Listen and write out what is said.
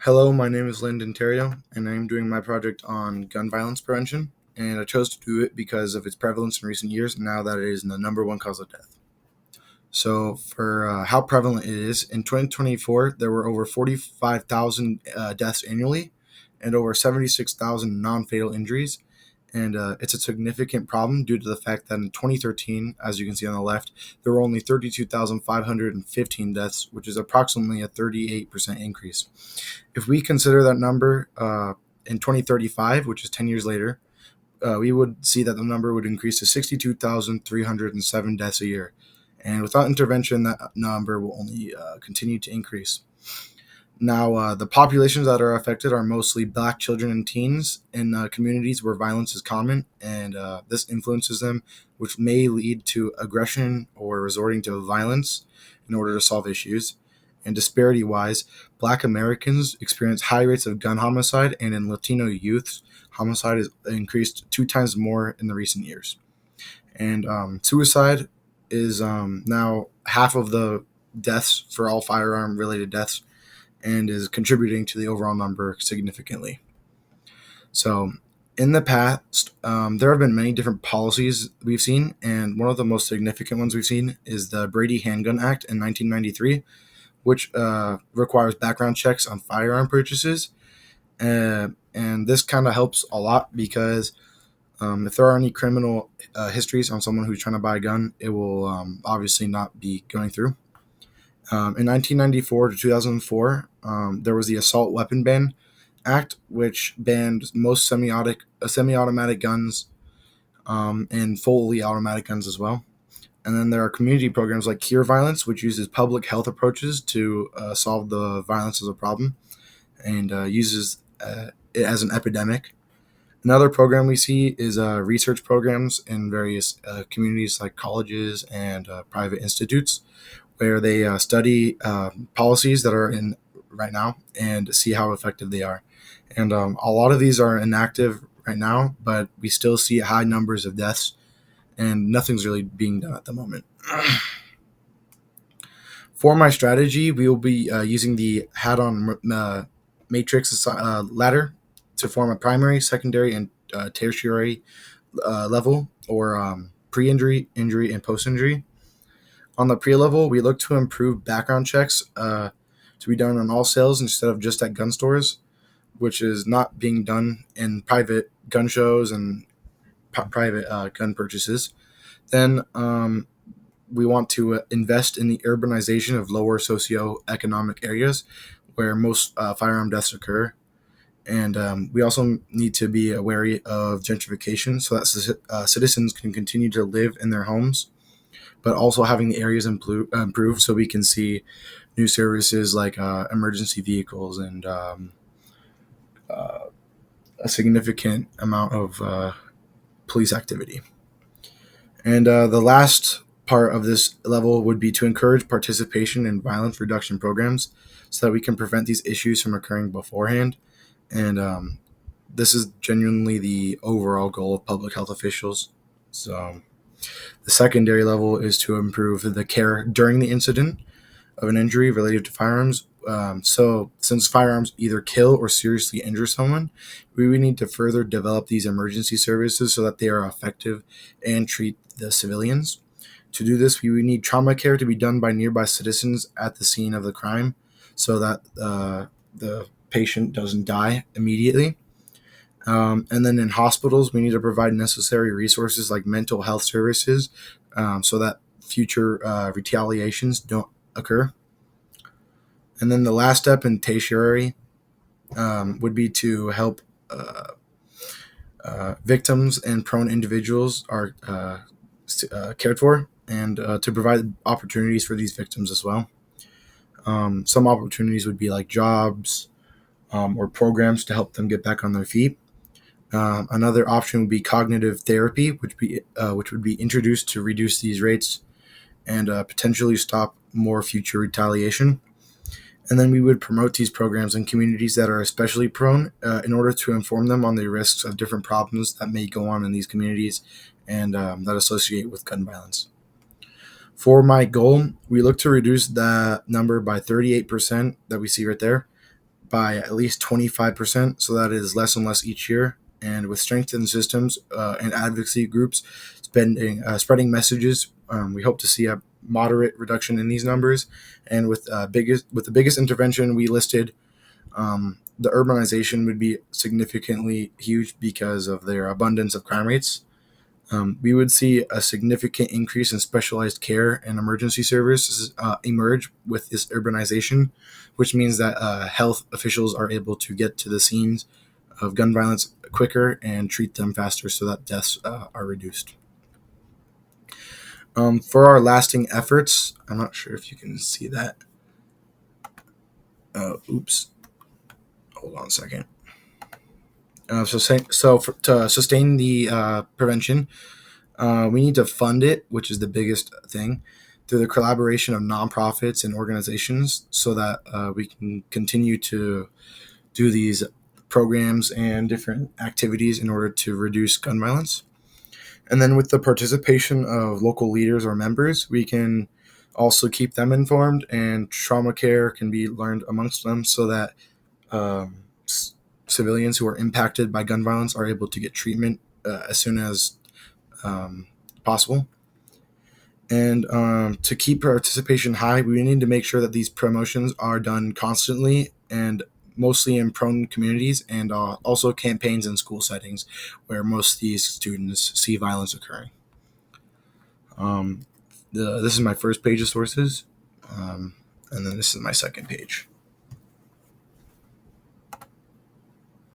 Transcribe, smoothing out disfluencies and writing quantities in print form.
Hello, my name is Lyndon Terrio, and I am doing my project on gun violence prevention. And I chose to do it because of its prevalence in recent years, now that it is the number one cause of death. So, for how prevalent it is, in 2024, there were over 45,000 deaths annually and over 76,000 non fatal injuries. And it's a significant problem due to the fact that in 2013, as you can see on the left, there were only 32,515 deaths, which is approximately a 38% increase. If we consider that number in 2035, which is 10 years later, we would see that the number would increase to 62,307 deaths a year. And without intervention, that number will only continue to increase. Now, the populations that are affected are mostly black children and teens in communities where violence is common, and this influences them, which may lead to aggression or resorting to violence in order to solve issues. And disparity wise, black Americans experience high rates of gun homicide, and in Latino youth, homicide has increased 2 times more in the recent years. And suicide is now half of the deaths for all firearm related deaths and is contributing to the overall number significantly. So, in the past, there have been many different policies we've seen, and one of the most significant ones we've seen is the Brady Handgun Act in 1993, which requires background checks on firearm purchases. And this kind of helps a lot because if there are any criminal histories on someone who's trying to buy a gun, it will obviously not be going through. In 1994 to 2004, there was the Assault Weapon Ban Act, which banned most semi-automatic guns and fully automatic guns as well. And then there are community programs like Cure Violence, which uses public health approaches to solve the violence as a problem and uses it as an epidemic. Another program we see is research programs in various communities like colleges and private institutes, where they study policies that are in right now and see how effective they are. And a lot of these are inactive right now, but we still see high numbers of deaths, and nothing's really being done at the moment. For my strategy, we will be using the Hadron matrix ladder to form a primary, secondary, and tertiary level, or pre-injury, injury, and post-injury. On the pre-level, we look to improve background checks to be done on all sales instead of just at gun stores, which is not being done in private gun shows and private gun purchases. Then we want to invest in the urbanization of lower socioeconomic areas where most firearm deaths occur. And we also need to be wary of gentrification so that citizens can continue to live in their homes, but also having the areas improved so we can see new services like emergency vehicles and a significant amount of police activity. And the last part of this level would be to encourage participation in violence reduction programs so that we can prevent these issues from occurring beforehand. And this is genuinely the overall goal of public health officials. So the secondary level is to improve the care during the incident of an injury related to firearms. So since firearms either kill or seriously injure someone, we would need to further develop these emergency services so that they are effective and treat the civilians. To do this, we would need trauma care to be done by nearby citizens at the scene of the crime so that the patient doesn't die immediately. And then in hospitals, we need to provide necessary resources like mental health services so that future retaliations don't occur. And then the last step in tertiary would be to help victims and prone individuals are cared for, and to provide opportunities for these victims as well. Some opportunities would be like jobs or programs to help them get back on their feet. Another option would be cognitive therapy, which would be introduced to reduce these rates and potentially stop more future retaliation. And then we would promote these programs in communities that are especially prone in order to inform them on the risks of different problems that may go on in these communities and that associate with gun violence. For my goal, we look to reduce that number by 38% that we see right there by at least 25%, so that is less and less each year. And with strengthened systems and advocacy groups spreading messages, we hope to see a moderate reduction in these numbers. And with the biggest intervention we listed, the urbanization would be significantly huge because of their abundance of crime rates. We would see a significant increase in specialized care and emergency services emerge with this urbanization, which means that health officials are able to get to the scenes of gun violence quicker and treat them faster so that deaths are reduced. For our lasting efforts, I'm not sure if you can see that. Oops. Hold on a second. To sustain the prevention, we need to fund it, which is the biggest thing, through the collaboration of nonprofits and organizations so that we can continue to do these programs and different activities in order to reduce gun violence. And then with the participation of local leaders or members, we can also keep them informed, and trauma care can be learned amongst them so that civilians who are impacted by gun violence are able to get treatment as soon as possible. And to keep participation high, we need to make sure that these promotions are done constantly and mostly in prone communities, and also campaigns in school settings where most of these students see violence occurring. This is my first page of sources, and then this is my second page.